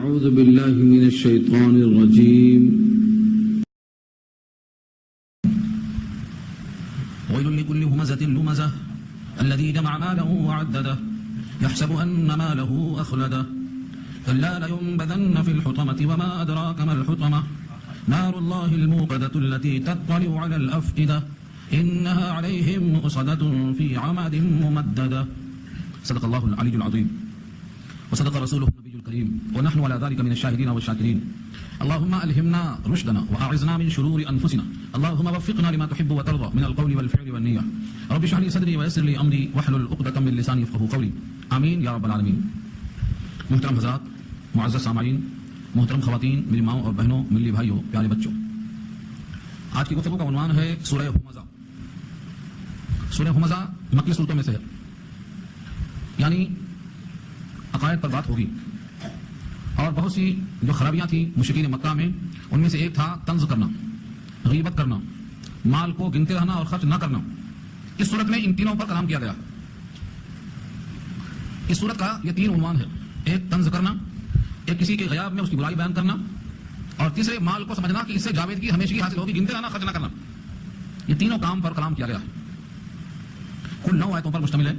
أعوذ بالله من الشيطان الرجيم. ويل لكل همزة لمزة الذي جمع ماله وعدده يحسب أن ماله أخلده كلا لينبذن في الحطمة وما أدراك ما الحطمة نار الله الموقدة التي تطلع على الأفئدة إنها عليهم مؤصدة في عمد ممددة. صدق الله العلي العظيم وصدق رسوله النبي الكريم ونحن على ذلك من الشاهدين والشاكرين. اللهم ألهمنا رشدنا وأعذنا من شرور أنفسنا. اللهم وفقنا لما تحب وترضى من القول والفعل والنية. رب اشرح لي صدري ويسر لي أمري واحلل عقدة من لساني يفقهوا قولي. آمين يا رب العالمين. محترم حضرات، معزز سامعین، محترم خواتین، میری ماؤں اور بہنوں، ملی بھائیوں، پیارے بچوں، آج کی گفتگو کا عنوان ہے سورہ ہمزہ. سورہ ہمزہ مکی صورتوں میں سے ہے، یعنی عقائد پر بات ہوگی. اور بہت سی جو خرابیاں تھیں مشرکین مکہ میں، ان میں سے ایک تھا طنز کرنا، غیبت کرنا، مال کو گنتے رہنا اور خرچ نہ کرنا. اس صورت میں ان تینوں پر کلام کیا گیا. اس صورت کا یہ تین عنوان ہے: ایک طنز کرنا، ایک کسی کے غیاب میں اس کی برائی بیان کرنا، اور تیسرے مال کو سمجھنا کہ اس سے جاویدگی ہمیشگی حاصل ہوگی، گنتے رہنا، خرچ نہ کرنا. یہ تینوں کام پر کلام کیا گیا ہے. کل 9 آیتوں پر مشتمل ہے،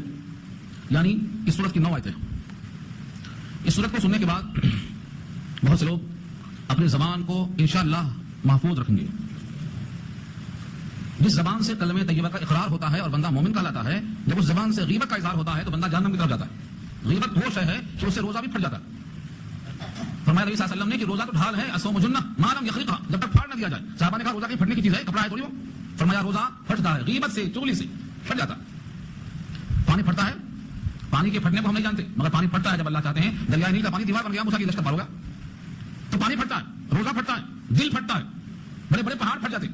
یعنی اس صورت کی 9 آیتیں. اس صورت کو سننے کے بعد بہت سے لوگ اپنی زبان کو انشاءاللہ محفوظ رکھیں گے. جس زبان سے کلمہ طیبہ کا اقرار ہوتا ہے اور بندہ مومن کہلاتا ہے، جب اس زبان سے غیبت کا اظہار ہوتا ہے تو بندہ جہنم کی طرف جاتا ہے. غیبت وہ شے ہے کہ اس سے روزہ بھی پھٹ جاتا ہے. فرمایا نبی صلی اللہ علیہ وسلم نے کہ روزہ تو ڈھال ہے، الصوم جنہ ما لم یخرقھا، جب تک پھاڑ نہ دیا جائے. صحابہ نے کہا روزہ کہیں پھٹنے کی چیز ہے، کپڑا ہے تھوڑی وہ؟ فرمایا روزہ پھٹتا ہے، غیبت سے، چغلی سے پھٹ جاتا ہے. پانی پھٹتا ہے، پانی کے پھٹنے کو ہم نہیں جانتے، مگر پانی پھٹتا ہے جب اللہ چاہتے ہیں. دریائے نیل کا پانی دیوار بن گیا، موسیٰ کی لشکر پار ہو گیا. تو پانی پھٹتا ہے، روزہ پھٹتا ہے، دل پھٹتا ہے، بڑے بڑے پہاڑ پھٹ جاتے.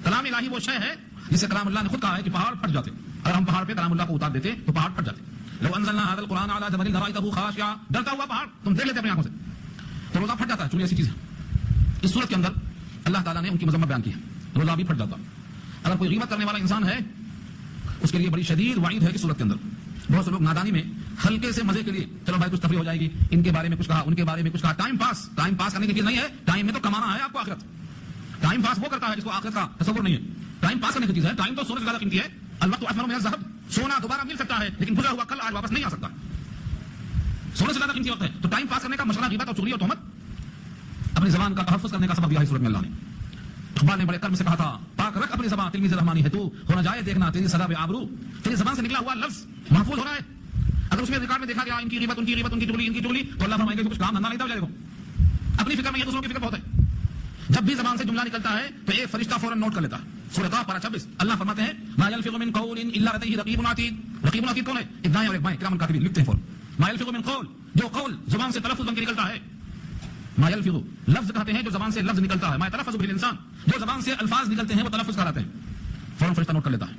کلام الہی وہ شے ہے جس سے کلام اللہ نے خود کہا ہے کہ پہاڑ پھٹ جاتے. اگر ہم پہاڑ پہ کلام اللہ کو اتار دیتے تو پہاڑ پھٹ جاتے. لو انزلنا هذا القرآن على جبل لرأيته خاشعا، ڈرتا ہوا پہاڑ تم دیکھ لیتے اپنی آنکھوں سے. تو روزہ پھٹ جاتا ہے، چونکہ ایسی چیز ہے. اس صورت کے اندر اللہ تعالیٰ نے ان کی مذمت بیان کی ہے، روزہ بھی پھٹ جاتا. اگر کوئی غیبت کرنے والا انسان ہے، اس کے لیے بڑی شدید وعید ہے اس صورت کے اندر. بہت سے لوگ نادانی میں ہلکے سے مزے کے لیے، چلو بھائی کچھ تفریح ہو جائے گی، ان کے بارے میں کچھ کہا، ان کے بارے میں کچھ کہا. ٹائم پاس کرنے کی چیز نہیں ہے. ٹائم میں تو کمانا ہے آپ کو آخرت. ٹائم پاس وہ کرتا ہے جس کو آخرت کا تصور نہیں ہے. ٹائم پاس کرنے کی چیز ہے. ٹائم تو سونے سے زیادہ قیمتی ہے. الوقت اثمر من الذهب، سونا دوبارہ مل سکتا ہے لیکن گزرا ہوا کل آج واپس نہیں آ سکتا. سونے سے زیادہ قیمتی وقت ہے. تو ٹائم پاس کرنے کا مشغلہ غیبت اور چغلی اور تہمت اپنی زبان کا تحفظ کرنے کا سبب دیا ہے صورت میں اللہ نے. اقبال نے بڑے کرم سے کہا تھا، پاک رکھ اپنی زبان، تلمیذ رحمانی ہے تو، ہو نہ جائے دیکھنا تیری سزا بے آبرو. تیری زبان سے نکلا ہوا لفظ محفوظ ہو رہا ہے. اگر اس میں ریکارڈ میں دیکھا گیا ان کی غیبت، ان کی غیبت، ان کی چغلی، ان کی چغلی، تو اللہ فرمائے گا کہ کچھ کام دھندا نہیں تھا جائے گا. اپنی فکر میں یہ دوسروں کی فکر بہت ہے. جب بھی زبان سے جملہ نکلتا ہے تو ایک فرشتہ فوراً نوٹ کر لیتا ہے. سورۃ طه پارہ 26 اللہ فرماتے ہیں ما يلفظ من قول الا لديه رقیب عتید. رقیب عتید کون ہے؟ ایک دائیں اور ایک بائیں کرام کاتبین لکھتے ہیں فوراً. ما يلفظ من قول، جو قول زبان سے تلفظ بن کے نکلتا ہے. ما يلفظ لفظ کہتے ہیں جو زبان سے لفظ نکلتا ہے. ما يتلفظ به الانسان، جو زبان سے الفاظ نکلتے ہیں وہ تلفظ کہلاتے ہیں. فوراً فرشتہ نوٹ کر لیتا ہے.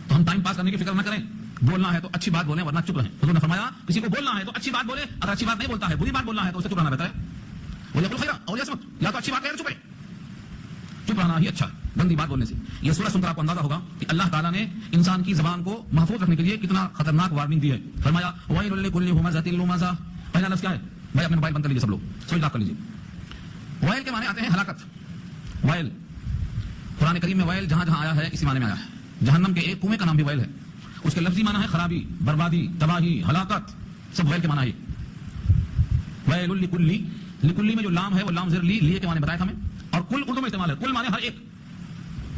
تو ہم ٹائم پاس کرنے کی فکر نہ کریں. بولنا ہے تو اچھی بات بولیں ورنہ چپ رہیں. حضور نے فرمایا کسی کو بولنا ہے تو اچھی بات بولے، اگر اچھی بات نہیں بولتا ہے، بری بات بولنا ہے تو اسے چپ رہنا بہتر ہے. وہ یقول خیرا اور یصمت، یا تو اچھی بات کہے چپ رہے، چپ رہنا ہی اچھا ہے گندی بات بولنے سے. یہ سورہ سن کر آپ کو اندازہ ہوگا کہ اللہ تعالیٰ نے انسان کی زبان کو محفوظ رکھنے کے لیے کتنا خطرناک وارننگ دی ہے. فرمایا وَيْلٌ لِكُلِّ هُمَزَةٍ لُمَزَةٍ. پہلا لفظ کیا ہے بھائی؟ اپنے موبائل بند کر لیجیے سب لوگ، سوچ کر لیجیے. وائل کے معنی آتے ہیں ہلاکت. وائل قرآن کریم میں وائل جہاں جہاں آیا ہے اسی معنی میں آیا ہے. جہنم کے ایک کنویں کا نام بھی وائل ہے. اس کے لفظی معنی ہے خرابی، بربادی، تباہی، ہلاکت، سب وائل کے معنی ہے. وائل لکلی، لکلی میں جو لام ہے وہ لام زیر لی، لیے کے معنی بتایا تھا ہمیں. اور کل اردو میں استعمال ہے. کل معنی ہر ایک،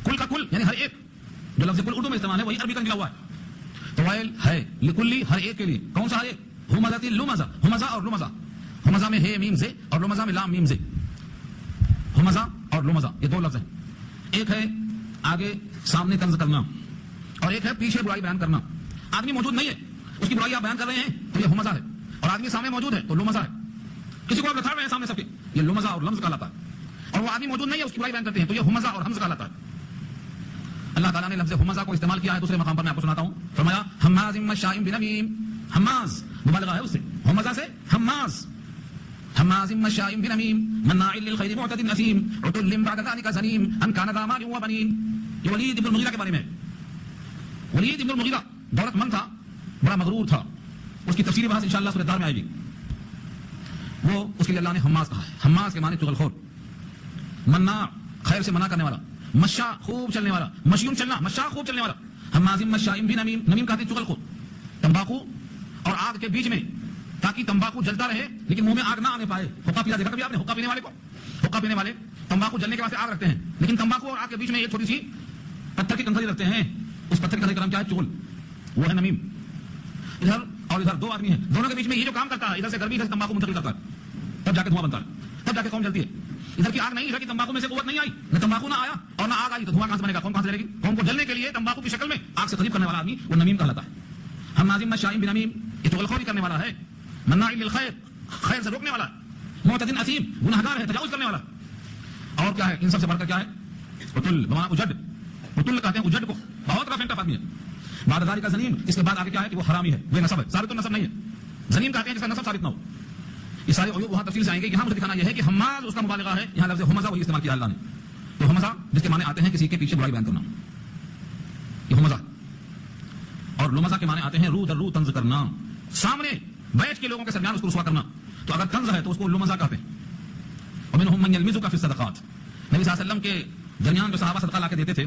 کل کا کل یعنی ہر ایک. جو لفظ کل اردو میں استعمال ہے وہی عربی کا نکلا ہوا ہے. تو وائل ہے لکلی، ہر ایک کے لیے. کون سا ہر ایک؟ ہمزہ لمزہ، ہمزہ اور لمزہ. ہمزہ میں ہے میم سے اور لمزہ میں لام میم سے. ہمزہ اور لمزہ یہ دو لفظ ہیں. ایک ہے آگے سامنے طنز کرنا اور ایک ہے پیچھے برائی بیان کرنا. آدمی موجود نہیں ہے، اس کی برائی آپ بیان کر رہے ہیں تو یہ ہمزہ ہے. اور آدمی سامنے موجود ہے تو لمزہ ہے. کسی کو آپ بتا رہے ہیں سامنے سب کے، یہ لمزہ اور لمز کہلاتا ہے. اور وہ آدمی موجود نہیں ہے، اس کی برائی بیان کرتے ہیں تو یہ ہمزہ اور حمز کہلاتا ہے. اللہ تعالیٰ نے لفظ ہمزہ کو استعمال کیا ہے دوسرے مقام پر، میں آپ کو سناتا ہوں. فرمایا حماز مشاء بنمیم. حماز مبالغہ ہے اس سے، ہمزہ سے حماز. حماز مشاء بنمیم مناع للخير معتد اثیم عتل بعد ذلك زنیم ان كان ذا مال وبنین. یہ ولید ابن المغیرہ کے بارے میں. ولید ابن المغیرہ دولت مند تھا، بڑا مغرور تھا. اس کی تفصیلی بحث انشاءاللہ سورۃ الدار میں آئے گی. وہ اس کے لیے اللہ نے حماس کہا ہے. حماس کے معنی چغل خور, مناع خیر سے منع کرنے والا, مشاء خوب چلنے والا, مشیون چلنا, مشاء خوب چلنے والا, حمازم مشائم بھی نمیم. نمیم کہتے ہیں چغل خور. تمباکو اور آگ کے بیچ میں, تاکہ تمباکو جلتا رہے لیکن منہ میں آگ نہ آنے پائے. حقہ پیا دیکھا کبھی آپ نے حقہ پینے والے کو؟ حقہ پینے والے تمباکو جلنے کے واسطے آگ رکھتے ہیں, لیکن تمباکو اور آگ کے بیچ میں ایک چھوٹی سی پتھر کی کنکری رکھتے ہیں. اس پتھر کی کنکری کا نام کیا ہے؟ چغل. وہ ہے نمیم. ادھر اور ادھر دو آدمی ہیں, دونوں کے بیچ میں یہ جو کام کرتا ہے, ادھر سے گرمی ادھر سے تمباکو منتقل کرتا ہے, تب جا کے دھواں بنتا ہے, تب جا کے قوم جلتی ہے. ادھر کی آگ نہیں, ادھر کی تمباکو میں سے قوت نہیں آئی, نہ تمباکو نہ آیا اور نہ آگ آئی, تو دھواں کہاں سے بنے گا؟ قوم کہاں سے جلے گی؟ قوم کو جلنے کے لیے تمباکو کی شکل میں آگ سے قریب کرنے والا آدمی وہ نمیم کہلاتا ہے. حمازم مشائم بنمیم, یہ چغل خوری کرنے والا ہے. مناع للخیر, خیر سے روکنے والا. معتد اثیم, گنہگار ہے, تجاوز کرنے والا. اور کیا ہے ان سب سے بڑھ کر؟ کیا ہے؟ قتل بمعنی اجڑ. قتل کہتے ہیں اجڑ کو, بہت رف اینڈ ٹف آدمی ہے. بعد ذالک زنیم, اس کے بعد آگے کیا ہے کہ وہ حرامی ہے, بے نسب ہے, ثابت النسب نہیں ہے. زنیم کہتے ہیں جس کا نسب ثابت نہ ہو. یہ سارے عیوب وہاں تفصیل سے آئیں گے. یہاں مجھے دکھانا یہ ہے کہ حماز اس کا مبالغہ ہے. یہاں لفظ ہمزہ وہی استعمال کیا اللہ نے. تو ہمزہ جس کے معنی آتے ہیں کسی کے پیچھے برائی بیان کرنا, یہ ہمزہ. اور لمزہ کے معنی آتے ہیں رو در رو طنز کرنا, سامنے بیٹھ کے لوگوں کے درمیان اس کو رسوا کرنا. تو اگر طنز ہے تو اس کو لمزہ کہتے ہیں. ومنهم من يلمزك في الصدقات, نبی صلی اللہ علیہ وسلم کے درمیان جو صحابہ صدقہ لا کے دیتے تھے,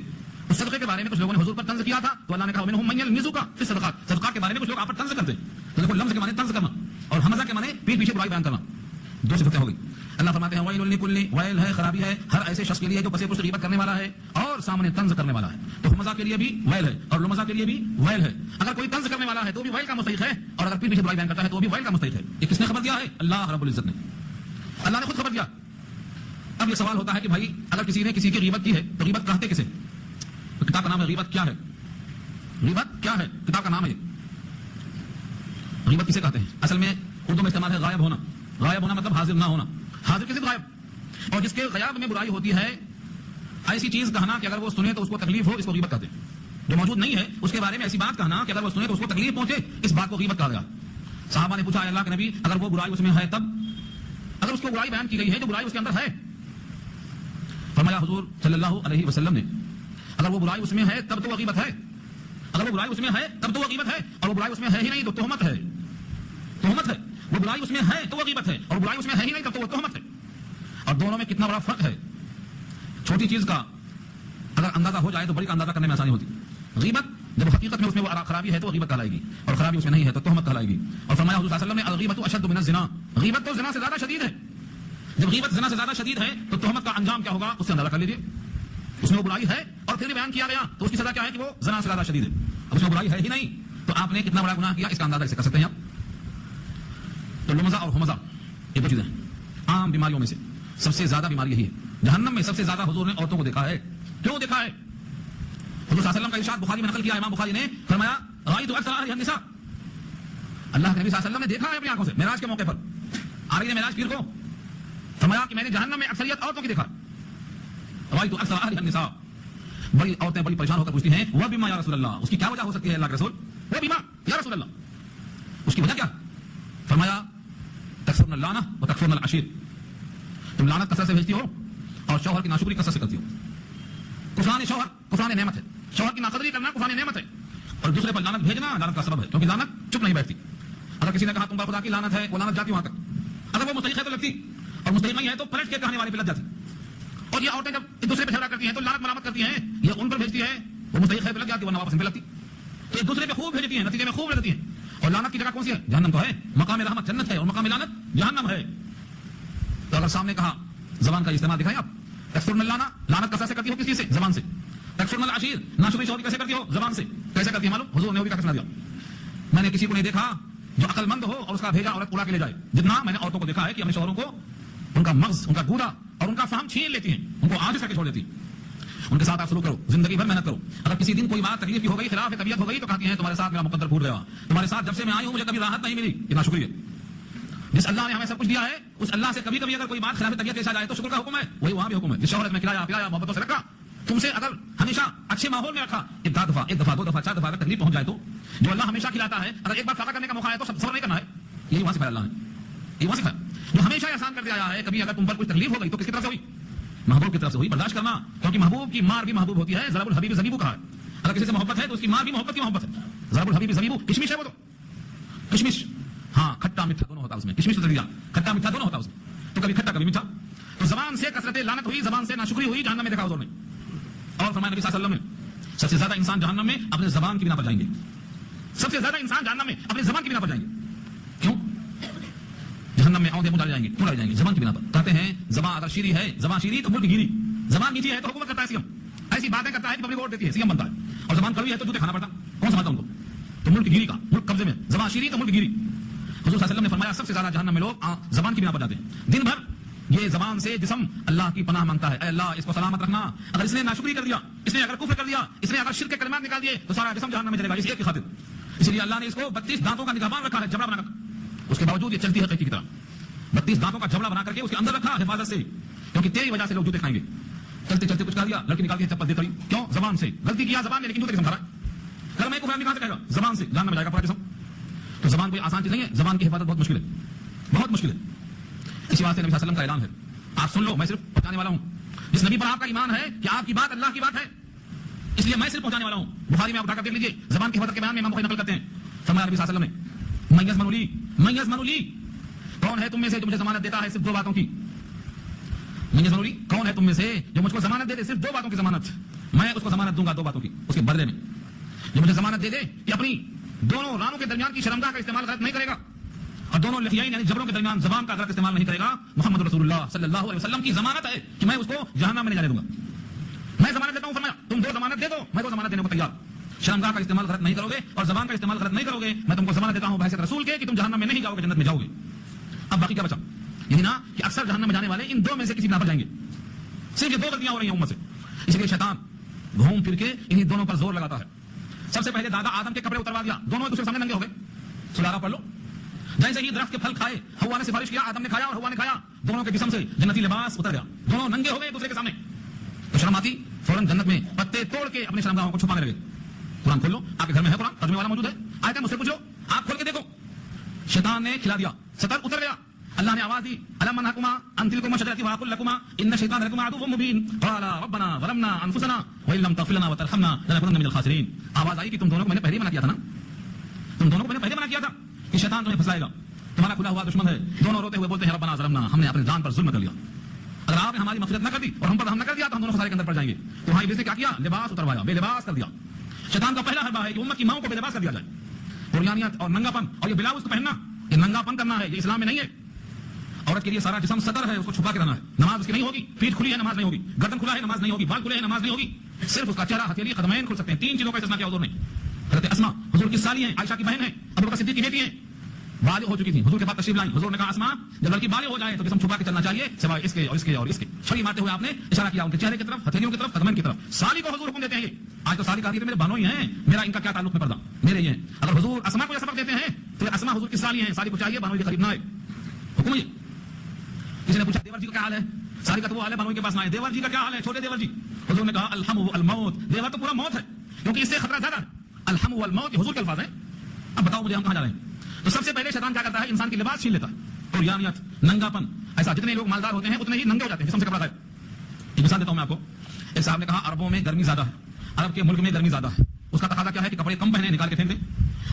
اس صدقے کے بارے میں کچھ لوگوں نے حضور پر طنز کیا تھا, تو اللہ نے کہا ومنهم من يلمزك في الصدقات, صدقات کے بارے میں کچھ لوگ آپ پر طنز کرتے ہیں. تو دیکھو لمز کے معنی طنز کرنا اور حمزہ کے معنی پیٹ پیچھے برائی بیان کرنا, دو صفتیں ہو گئی. اللہ فرماتے ہیں ویل لکل, ویل ہے, خرابی ہے ہر ایسے شخص کے لیے جو پسے پشت غیبت کرنے والا ہے اور سامنے طنز کرنے والا ہے. تو حمزہ کے لیے بھی ویل ہے اور لمزہ کے لیے بھی ویل ہے. اگر کوئی طنز کرنے والا ہے تو بھی ویل کا مستحق ہے, اور اگر پیٹ پیچھے برائی بیان کرتا ہے تو بھی ویل کا مستحق ہے. یہ کس نے خبر دیا ہے؟ اللہ رب العزت نے. اللہ نے خود خبر دیا. اب یہ سوال ہوتا ہے کہ بھائی اگر کسی نے کسی کی غیبت کی ہے تو غیبت کہتے کسے؟ تو کتاب کا نام ہے غیبت. کیا ہے غیبت؟ کیا ہے کتاب کا نام ہے. غیبت کسے کہتے ہیں؟ اصل میں اردو میں استعمال ہے غائب ہونا. غائب ہونا مطلب حاضر نہ ہونا. حاضر کسی غائب, اور جس کے غیاب میں برائی ہوتی ہے ایسی چیز کہنا کہ اگر وہ سنے تو اس کو تکلیف ہو, اس کو غیبت کہتے ہیں. جو موجود نہیں ہے اس کے بارے میں ایسی بات کہنا کہ اگر وہ سنے تو اس کو تکلیف پہنچے, اس بات کو غیبت کہا گیا. صحابہ نے پوچھا اللہ کے نبی اگر وہ برائی اس میں ہے تب, اگر اس کو برائی بیان کی گئی ہے جو برائی اس کے اندر ہے, فرمایا حضور صلی اللہ علیہ وسلم نے اگر وہ برائی اس میں ہے تب تو وہ غیبت ہے, اگر وہ برائی اس میں ہے تب تو وہ غیبت ہے, اور وہ برائی اس میں ہے ہی نہیں تو تہمت ہے. تہمت ہے. وہ برائی اس میں ہے تو وہ غیبت ہے, اور برائی اس میں ہے ہی نہیں تب تو وہ تہمت ہے. اور دونوں میں کتنا بڑا فرق ہے. چھوٹی چیز کا اگر اندازہ ہو جائے تو بڑی کا اندازہ کرنے میں آسانی ہوتی. غیبت جب حقیقت میں اس میں وہ خرابی ہے تو غیبت کہلائے گی, اور خرابی اس میں نہیں ہے تو تہمت کہلائے گی. اور فرمایا حضور صلی اللہ علیہ وسلم نے الغیبۃ اشد من الزنا, غیبت تو زنا سے زیادہ شدید ہے. جب غیبت زنا سے زیادہ شدید ہے تو تہمت کا انجام کیا ہوگا اس سے اندازہ کر لیجیے. اس میں وہ برائی ہے اور پھر بھی بیان کیا گیا تو اس کی سزا کیا ہے کہ وہ زنا سے زیادہ شدید ہے. اب اس میں برائی ہے ہی نہیں تو آپ نے کتنا بڑا گناہ کیا اس کا اندازہ اسے کر سکتے ہیں آپ. تو لمزہ اور ہمزہ یہ دو چیزیں عام بیماریوں میں سے سب سے زیادہ بیماری یہی ہے. جہنم میں سب سے زیادہ حضور نے عورتوں کو دیکھا ہے. کیوں دیکھا ہے؟ حضور صلی اللہ علیہ وسلم کا ارشاد بخاری میں نقل کیا, امام بخاری نے فرمایا رأیت اکثر اہلها النساء, اللہ کے نبی صلی اللہ علیہ وسلم نے دیکھا ہے اپنی آنکھوں سے معراج کے موقع پر. آ رہی ہے معراج پیر کو, فرمایا کہ میں نے جہنم میں اکثریت عورتوں کی دیکھا. رأیت اکثر اہلها النساء, بڑی عورتیں بڑی پریشان ہو کر پوچھتی ہیں وہ بیما یا رسول اللہ, اس کی کیا وجہ ہو سکتی ہے اللہ کے رسول؟ وہ بیما یا رسول اللہ, اس کی وجہ کیا؟ فرمایا تکفرن اللعنہ و تکفرن العشیر, تم لعنت کثرت سے بھیجتی ہو اور شوہر کی ناشکری کثرت سے کرتی ہو. کفران شوہر کفران نعمت ہے, شوہر کی ناقدری کرنا کفران نعمت ہے, اور دوسرے پر لعنت بھیجنا لعنت کا سبب ہے, کیونکہ لعنت چپ نہیں بیٹھتی. اگر کسی نے کہا تم پر خدا کی لعنت ہے, وہ لعنت جاتی وہاں تک. اگر وہ مستحق ہے تو لگتی, اور مستحق نہیں ہے تو پلٹ کے کہنے والے پہ لگ جاتی. اور یہ عورتیں جب ایک دوسرے پہ جھگڑا کرتی ہیں تو لعنت ملامت کرتی ہیں, یہ ان پر بھیجتی ہے, وہ مستحق ہے پہ لگ جاتی, ورنہ واپس ان پہ لگتی. تو ایک دوسرے پہ خوب بھیجتی ہیں, نتیجے میں خوب لگتی ہیں. اور لعنت کی جگہ کون سی ہے؟ جہنم تو ہے. مقام رحمت جنت ہے اور مقام لعنت جہنم ہے. تو اگر سامنے کہا زبان کا استعمال دکھائیں آپ, تکفرن اللعنہ, لعنت کیسے سے کرتی ہو؟ کس چیز سے؟ زبان سے. تکفرن العشیر, ناشکری شوہر کیسے کرتی ہو؟ زبان سے. کیسے کرتی ہے معلوم؟ حضور نے وہ بھی کہا دیا, میں نے کسی کو نہیں دیکھا جو عقل مند ہو اور اس کا بھیجا عورت اڑا کے لے جائے, جتنا میں نے عورتوں کو دیکھا ہے کہ اپنے شوہروں کو ان کا مغز, ان کا گودا اور ان کا فہم چھین لیتی ہیں, ان کو آج کر کے چھوڑ دیتی. ان کے ساتھ آپ سلوک کرو, زندگی بھر محنت کرو. اگر کسی دن کوئی بات تکلیف کی ہو گئی, خلاف طبیعت ہو گئی, تو کہتی ہیں تمہارے ساتھ میرا مقدر پھوٹ گیا, تمہارے ساتھ جب سے میں آئی ہوں مجھے کبھی راحت نہیں ملی. یہ ناشکری ہے. جس اللہ نے ہمیں سب کچھ دیا ہے اس اللہ سے کبھی کبھی اگر کوئی بات خلاف طبیعت پیش آ جائے تو شکر کا حکم ہے, وہی وہاں بھی حکم ہے. جس شوہر میں کھلایا پلایا محبتوں سے رکھا, تم سے اگر ہمیشہ اچھے ماحول میں رکھا, ایک دفعہ دو دفعہ چار دفعہ اگر تکلیف پہنچ جائے تو جو اللہ ہمیشہ کھلاتا ہے, اگر ایک بار فاقہ کرنے کا موقع ہے تو صبر نہیں کرنا ہے. یہی وہاں سکھایا اللہ نے, یہی وہاں سکھایا جو ہمیشہ احسان کرتے آیا ہے. کبھی اگر تم پر کوئی تکلیف ہو گئی تو کس کی طرف سے ہوئی؟ محبوب کی طرف سے ہوئی. برداشت کرنا, کیونکہ محبوب کی مار بھی محبوب ہوتی ہے. ضرب الحبیب زبیبو کہا ہے. اگر کسی سے محبت ہے تو اس کی ماں بھی محبت کی محبت ہے. ضرب الحبیب زبیبو, کشمش ہے وہ تو کشمش, ہاں کھٹا میٹھا دونوں ہوتا ہے اس میں، کشمش دلیا کھٹا میٹھا دونوں ہوتا ہے اس میں، تو کبھی کھٹا کبھی میٹھا. تو زبان سے کثرت لعنت ہوئی، زبان سے ناشکری ہوئی، جہنم میں دیکھا حضور نے. اور فرمایا نبی صلی اللہ علیہ وسلم نے سب سے زیادہ انسان جہنم میں اپنے زبان کی بنا پر جائیں گے. سب سے زیادہ انسان جہنم میں اپنی زبان کی بنا پر جائیں گے. کیوں جہنم میں عودے منہ ڈالے جائیں گے؟ کیوں ڈالے جائیں گے؟ زبان کی بنا پر. کہتے ہیں زبان اگر شیریں ہے، زبان شیریں تو ملک گیری. زبان میٹھی ہے تو حکومت کرتا ہے سیم، ایسی باتیں کرتا ہے کہ پبلک ووٹ دیتی ہے، سیم بنتا ہے. اور زبان کڑوی ہے تو جوتے کھانا پڑتا. کون سمجھتا ان کو؟ تو ملک گیری کا، ملک قبضے میں. زبان شیریں تو ملک گیری. حضور صلی اللہ علیہ وسلم نے فرمایا سب سے زیادہ جہنم میں لوگ زبان کی بنا پر جاتے ہیں. دن بھر یہ زبان سے جسم اللہ کی پناہ مانگتا ہے، اے اللہ اس کو سلامت رکھنا. اگر اس نے ناشکری کر دیا، اس نے اگر کفر کر دیا، اس نے اگر شرک کے کلمات نکال دیے تو سارا جسم جہنم میں چلے گا اس ایک کی خاطر. اس لیے اللہ نے اس کو 32 دانتوں کا نگہبان رکھا ہے، جبڑا بنا کر. اس کے باوجود یہ چلتی ہے قیچی کی طرح. 32 دانتوں کا جبڑا بنا کر کے اس کے اندر رکھا حفاظت سے، کیونکہ تیری وجہ سے لوگ جوتے کھائیں گے. چلتے چلتے کچھ کر دیا، لڑکی نکال کے چپل دے کری. کیوں؟ زبان سے غلطی کیا زبان نے، لیکن جوتے قسم کھا رہا ہے. کلمہ کفر نکال سے کہے گا زبان سے، جہنم میں جائے گا پورا جسم. تو زبان کوئی آسان چیز نہیں ہے، زبان کی حفاظت بہت مشکل ہے، بہت مشکل ہے. اسی واسطے نبی صلی اللہ علیہ وسلم کا اعلان ہے، آپ سن لو، میں صرف پہنچانے والا ہوں. جس نبی پر آپ کا ایمان ہے کہ آپ کی بات اللہ کی بات ہے، اس لیے میں صرف پہنچانے والا ہوں. بخاری میں آپ اٹھا کر دیکھ لیجیے، زبان کی حفاظت کے بیان میں امام بخاری نقل کرتے ہیں. فرمایا نبی صلی اللہ علیہ وسلم نے من یضمن لی، کون ہے تم میں سے جو مجھے ضمانت دیتا ہے صرف 2 باتوں کی. من یضمن لی، کون ہے تم میں سے جو مجھ کو ضمانت دے دے صرف 2 باتوں کی ضمانت. میں اس کو ضمانت دوں گا 2 باتوں کی، اس کے بدلے میں. جو مجھے ضمانت دے دے کہ اپنی دونوں رانوں کے درمیان کی شرمگاہ کا استعمال غلط نہیں کرے گا، اور دونوں لحیین یعنی جبڑوں کے درمیان زبان کا غلط استعمال نہیں کرے گا. محمد رسول اللہ صلی اللہ علیہ وسلم کی ضمانت ہے کہ میں اس کو جہنم میں نہیں جانے دوں گا. میں ضمانت دیتا ہوں. فرمایا تم 2 ضمانت دے دو، میں 2 ضمانت دینے کو تیار. شرمگاہ کا استعمال غلط نہیں کرو گے اور زبان کا استعمال غلط نہیں کرو گے. میں تم کو ضمانت دیتا ہوں بحیثیت رسول کے کہ تم جہنم میں نہیں جاؤ گے، جنت میں جاؤ گے. اب باقی کیا بچا؟ یہی نا کہ اکثر جہنم میں جانے والے ان 2 میں سے کسی بنا پر جائیں گے. صرف یہ 2 غلطیاں ہو رہی ہیں امت سے. اس لیے شیطان گھوم پھر کے انہی دونوں پر زور لگاتا ہے. سب سے پہلے دادا آدم کے کپڑے اتروا دیا، دونوں ایک دوسرے کے سامنے ننگے ہو گئے. سلارہ پڑھ لو. جیسے ہی درخت کے پھل کھائے، ہوا نے سفارش کیا، آدم نے کھایا اور ہوا نے کھایا، دونوں کے جسم سے جنتی لباس اتر گیا، دونوں ننگے ہو گئے ایک دوسرے کے سامنے. تو شرم آتی، فوراً جنت میں پتے توڑ کے اپنے شرمگاہوں کو چھپانے لگے. قرآن کھول لو، آپ کے گھر میں ہے قرآن، ترجمے والا موجود ہے. آیتیں مجھ سے پوچھو، آپ کھول کے دیکھو. شیطان نے کھلا دیا، ستر اتر گیا. اللہ نے آواز دی، الم انھکما ان تلکما شجرۃ واقل لکما ان الشیطان لکما عدو مبین قال ربنا ظلمنا انفسنا وان لم تغفر لنا وترحمنا لنكونن من الخاسرین. آواز آئی کہ تم دونوں کو میں نے پہلے منع کیا تھا نا، تم دونوں کو میں نے پہلے منع کیا تھا کہ شیطان تمہیں پھنسائے گا، تمہارا کھلا ہوا دشمن ہے. دونوں روتے ہوئے بولتے ہیں ربنا ظلمنا، ہم نے اپنے جان پر ظلم کر لیا. اگر آپ نے ہماری مغفرت نہ کر دی اور ہم پر رحم نہ کر دیا تو ہم دونوں خسارے کے اندر پڑ جائیں گے. تو ہاں ابلیس نے کیا کیا؟ لباس اتروایا، بے لباس کر دیا. شیطان کا پہلا حربہ ہے کہ امت کی ماؤں کو بے لباس کر دیا جائے. قرآنیت اور ننگا پن اور یہ بلاؤز کو پہننا، یہ ننگا پن کرنا ہے، یہ اسلام میں نہیں ہے. عورت کے لیے سارا جسم ستر ہے، اس کو چھپا کے رہنا ہے. نماز اس کی نہیں ہوگی، پیٹھ کھلی ہے نماز نہیں ہوگی، گردن کھلا ہے نماز نہیں ہوگی، بال کھلے ہیں نماز نہیں ہوگی. صرف اس کا چہرہ، ہتھیلی، قدمین کھل سکتے ہیں. 3 چیزوں کا استثناء کیا حضور نے. حضرت اسماء حضور کی سالی ہیں، عائشہ کی بہن ہیں، ابو بکر صدیق کی بیٹی ہیں، بالغ ہو چکی تھی، حضور کے پاس تشریف لائیں. حضور نے کہا اسماء جب لڑکی بالغ ہو جائے تو جسم چھپا کے چلنا چاہیے سوائے اس کے اور اس کے اور اس کے. چھری مارتے ہوئے آپ نے اشارہ کیا ان کے چہرے کی طرف، ہتھیلیوں کی طرف، قدمین کی طرف. سالی کو حضور حکم دیتے ہیں. آج تو سالی کہتی ہے میرے بہنوں ہی ہیں، میرا ان کا کیا تعلق میں پردہ، میرے ہی ہیں. اگر حضور اسماء کو یہ سبق دیتے ہیں تو اسماء حضور کی سالی ہیں، سالی کو چاہیے بہنوں کے قریب نہ آئے. حکم یہ. کسی نے پوچھا دیور جی کا کیا حال ہے؟ سالی کا تو وہ حال ہے بہنوں کے پاس نہ آئے. دیور جی کا کیا حال ہے؟ چھوٹے دیور جی. حضور نے کہا الحم والموت، دیور تو پورا موت ہے کیونکہ اس سے خطرہ زیادہ ہے. الحم والموت یہ حضور کے الفاظ ہیں. اب بتاؤ مجھے ہم کہاں جا رہے ہیں؟ تو سب سے پہلے شیطان کیا کرتا ہے؟ انسان کی لباس چھین لیتا ہے. عریانیت، ننگا پن. ایسا جتنے لوگ مالدار ہوتے ہیں اتنے ہی ننگے ہو جاتے ہیں، جسم سے کپڑا غائب. ایک مثال دیتا ہوں میں آپ کو. ایک صاحب نے کہا عربوں میں گرمی زیادہ ہے، عرب کے ملک میں گرمی زیادہ ہے. اس کا تقاضا کیا ہے کہ کپڑے کم پہنے، نکال کے پھینک دیں.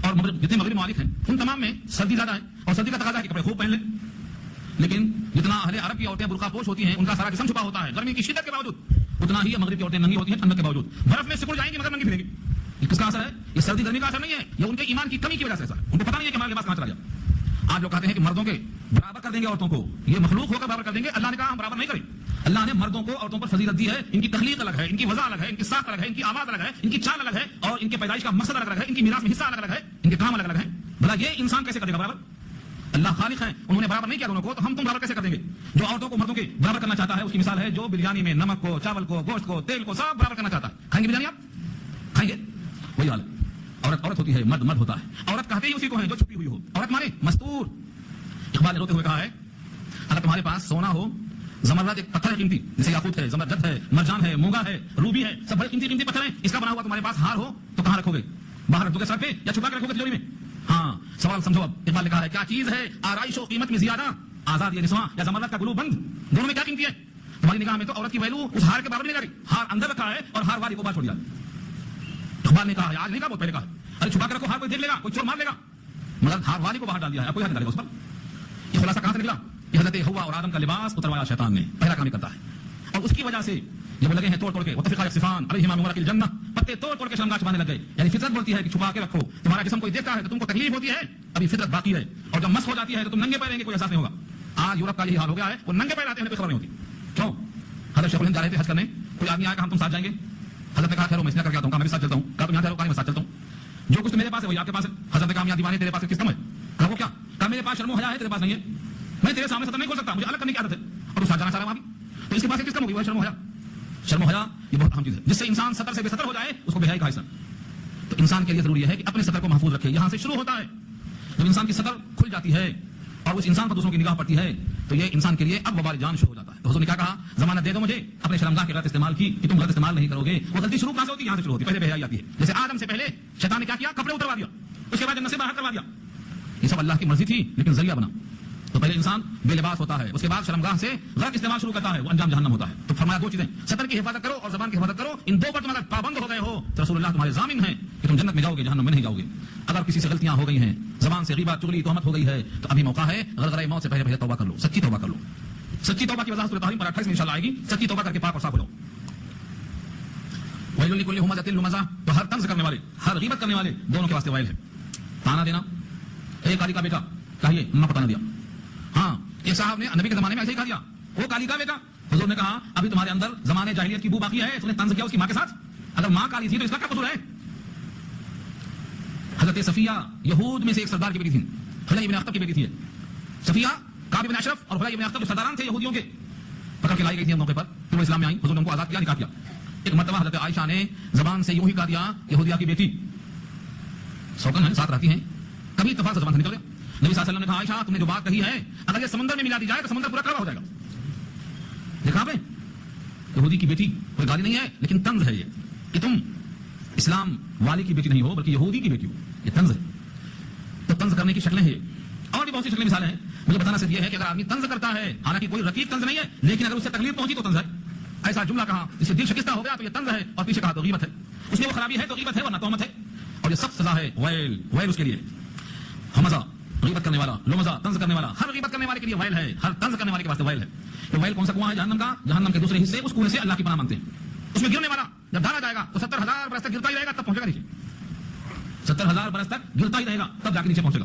اور جتنے مغربی ممالک ہیں ان تمام میں سردی زیادہ ہے اور سردی کا تقاضا ہے کہ کپڑے خوب پہن لیں. لیکن جتنا اہل عرب کی عورتیں برقع پوش ہوتی ہیں ان کا سارا جسم چھپا ہوتا ہے گرمی کی شدت کے باوجود، اتنا ہی مغرب کی عورتیں ننگی ہوتی ہیں ٹھنڈک کے باوجود. برف میں سکڑ جائیں گی مگر ننگی پھریں گی. کس کا اثر ہے؟ یہ سردی گرمی کا اثر نہیں ہے، یہ ان کے ایمان کی کمی کی وجہ سے ایسا ہے. ان کو پتہ نہیں ہے کہ ہمارے لباس کہاں چلا گیا. آج لوگ کہتے ہیں کہ مردوں کے برابر کر دیں گے عورتوں کو، یہ مخلوق ہو کر برابر کر دیں گے. اللہ نے کہا ہم برابر نہیں کریں. اللہ نے مردوں کو عورتوں پر فضیلت دی ہے. ان کی تخلیق الگ ہے، ان کی وضع الگ ہے، ان کی ساخت الگ ہے، ان کی آواز الگ ہے، ان کی چال الگ ہے، اور ان کے پیدائش کا مقصد الگ ہے، ان کی میراث میں حصہ الگ الگ ہے، ان کے کام الگ الگ ہیں. بھلا یہ انسان کیسے کرے گا برابر؟ اللہ خالق ہیں، انہوں نے برابر نہیں کیا دونوں کو، تو ہم تم برابر کیسے کر دیں گے؟ جو عورتوں کو مردوں کے برابر کرنا چاہتا ہے اس کی مثال ہے جو بریانی میں نمک کو، چاول کو، گوشت کو، تیل کو سب برابر کرنا چاہتا ہے. کھائیں گے بریانی؟ آپ کھائیں گے؟ وہی حال. عورت عورت ہوتی ہے، مرد مرد ہوتا ہے. عورت کہتے ہی اسی کو ہے جو چھپی ہوئی ہو. عورت مانے مستور. اقبال نے روتے ہوئے کہا ہے اگر تمہارے پاس سونا ہو، زمرد ایک پتھر ہے قیمتی، جیسے یاقوت ہے، زمرجد ہے، مرجان ہے، موگا ہے، روبی ہے، سب بڑے قیمتی قیمتی پتھر ہیں. اس کا بنا ہوا تمہارے پاس ہار ہو تو کہاں رکھو گے؟ باہر رکھو گے سڑک پہ یا چھپا کے رکھو گے تجوری میں؟ ہاں سوال سمجھو. اب اقبال نے کہا ہے کیا چیز ہے آرائش و قیمت میں زیادہ، آزاد یا نسواں یا زمرد کا گلو بند؟ دونوں میں کیا قیمتی ہے؟ تمہاری نگاہ میں تو عورت کی ویلو اس ہار کے برابر نہیں لگی. ہار اندر رکھا ہے اور ہار والی کو باہر چھوڑ دیا. اقبال نے کہا ہے، آج نہیں کہا، بہت پہلے کہا. ارے چھپا کے رکھو، ہار کوئی دیکھ لے گا، کوئی چور مار لے گا. مگر دھار والے کو باہر ڈال دیا ہے، اب کوئی حد ڈالے گا اس پر. یہ خلاصہ کہاں سے نکلا؟ یہ حضرت ہوا اور آدم کا لباس اتروایا شیطان نے، پہلا کام یہ کرتا ہے. اور اس کی وجہ سے جب لگے ہیں توڑ توڑ کے وتفقا یخصفان علیہما من ورق الجنہ، پتے توڑ توڑ کے شرمگاہ چھپانے لگ گئے. یعنی فطرت بولتی ہے کہ چھپا کے رکھو. تمہارا جسم کوئی دیکھتا ہے تو تم کو تکلیف ہوتی ہے، ابھی فطرت باقی ہے. اور جب مس ہو جاتی ہے تو تم ننگے پیر رہیں گے، کوئی احساس نہیں ہوگا. آج یورپ کا یہی حال ہو گیا ہے، وہ ننگے پیر آتے ہیں، کوئی خبر نہیں ہوتی. کیوں؟ حضرت شیخ الہند جا رہے تھے حج کرنے، کوئی آدمی آیا کہ ہم تم ساتھ جائیں گے. حضرت نے کہا ٹھہرو میں اس نے کر کے آتا ہوں، کہا میں بھی ساتھ چلتا ہوں. کہا تم یہاں ٹھہرو، کہا میں ساتھ چلتا ہوں. جو کچھ میرے پاس ہے وہی آپ کے پاس ہے. حضرت نے کہا میاں دیوانے تیرے پاس کس کم ہے؟ کہا وہ کیا؟ کہا میرے پاس شرم و حیا ہے، تیرے پاس نہیں ہے. میں تیرے سامنے سطر نہیں کھول سکتا، مجھے الگ کرنے کی عادت ہے. اور تو ساتھ جانا چاہ رہا ہے وہاں بھی، تو اس کے پاس کس کم ہوگی؟ وہ شرم و حیا. شرم و حیا یہ بہت اہم چیز ہے، جس سے انسان سطر سے بے سطر ہو جائے اس کو بے حیائی کہا ہے. تو انسان کے لیے ضروری ہے کہ اپنے سطر کو محفوظ رکھے. یہاں سے شروع ہوتا ہے. جب انسان کی سطر کھل جاتی ہے اور اس انسان پر دوسروں کی نگاہ پڑتی ہے تو یہ انسان کے لیے اب وبال جان شروع ہو جاتا ہے. تو حضور نے کیا کہا؟ ضمانت دے دو مجھے اپنے شرمگاہ کے غلط استعمال کی کہ تم غلط استعمال نہیں کرو گے. وہ غلطی شروع کہاں سے ہوتی ہے؟ یہاں سے شروع ہوتی ہے. پہلے بے حیائی آتی ہے. جیسے آدم سے پہلے شیطان نے کیا کیا؟ کپڑے اتروا دیا، اس کے بعد جنت سے باہر کروا دیا. یہ سب اللہ کی مرضی تھی لیکن ذریعہ بنا. تو پہلے انسان بے لباس ہوتا ہے، اس کے بعد شرمگاہ سے غلط استعمال شروع کرتا ہے، وہ انجام جہنم ہوتا ہے. تو فرمایا دو چیزیں، سطر کی حفاظت کرو اور زبان کی حفاظت کرو. ان دو پر تم اگر پابند ہو گئے ہو تو رسول اللہ تمہارے ضامن ہیں کہ تم جنت میں جاؤ گے، جہنم میں نہیں جاؤ گے. اگر کسی سے غلطیاں ہو گئی ہیں، زبان سے غیبت چغلی تہمت ہو گئی ہے، تو ابھی موقع ہے، غرغرہ موت سے پہلے پہلے توبہ کر لو، سچی توبہ کر لو. سچی توبہ کی وضاحت سورۃ تحریم پر 28 میں انشاءاللہ آئے گی. سچی توبہ کر کے پاک اور صاف ہو جاؤ. ویل لکل ہمزۃ لمزہ، تو ہر طنز کرنے والے، ہر غیبت کرنے والے دونوں کے واسطے ویل ہے. تانا دینا، ایک علی کا بیٹا کہیے نہ پتہ نہ دیا. ہاں ایک صاحب نے نبی کے زمانے میں ایسے ہی کہا دیا، وہ کالی کا بیٹا. حضور نے کہا ابھی تمہارے اندر زمانے جاہلیت کی بو باقی ہے، تم نے طنز کیا اس کی ماں کے ساتھ. اگر ماں کالی تھی تو اس کا کیا قصور ہے؟ حضرت صفیہ یہود میں سے ایک سردار کی بیٹی تھی، حلیہ ابن اخطب کی بیٹی تھی. صفیہ کعب بن اشرف اور حلیہ ابن اخطب جو سرداران تھے یہودیوں کے، پکڑ کے لائی گئی تھی موقع پر. پھر وہ اسلام میں آئی، حضور نے ان کو آزاد کیا، نکاح کیا. ایک مرتبہ حضرت عائشہ نے زبان سے یوں ہی کہا دیا، یہودیہ کی بیٹی سوکن ہے، ساتھ رہتی ہیں، کبھی اتفاق سے زبان سے نکل گیا. نبی صلی اللہ علیہ وسلم نے کہا عائشہ تم نے جو بات کہی ہے اگر یہ سمندر میں ملا دی جائے تو سمندر پورا کڑوا ہو جائے گا. دیکھا آپ نے، یہودی کی بیٹی کوئی گالی نہیں ہے لیکن طنز ہے یہ کہ تم اسلام والے کی بیٹی نہیں ہو بلکہ یہودی کی بیٹی ہو، یہ طنز ہے. تو طنز کرنے کی شکلیں ہیں اور بھی بہت سی شکلیں مثالیں ہیں. مجھے بتانا صرف یہ ہے کہ اگر آدمی طنز کرتا ہے، حالانکہ کوئی رقیق طنز نہیں ہے لیکن اگر اس سے تکلیف پہنچی تو طنز ہے. ایسا جملہ کہا جس سے دل شکستہ ہو گیا تو یہ طنز ہے، اور پیچھے کہا تو غیبت ہے. اس میں وہ خرابی ہے تو غیبت ہے ورنہ تہمت ہے. اور یہ سخت سزا ہے، ویل ویل اس کے لیے. ہمزہ غیبت کرنے والا، لمزہ طنز کرنے والا، ہر غیبت کرنے والے کے لیے ویل ہے، ہر طنز کرنے والے کے واسطے ویل ہے. تو ویل کون سا کنواں ہے؟ جہنم کا. جہنم کے دوسرے حصے اس کنویں سے اللہ کی پناہ مانگتے ہیں. اس میں گرنے والا جب ڈالا جائے گا تو 70,000 برس تک گرتا ہی رہے گا، تب پہنچے گا نیچے. 70,000 برس تک گرتا ہی رہے گا تب جا کے نیچے پہنچے گا.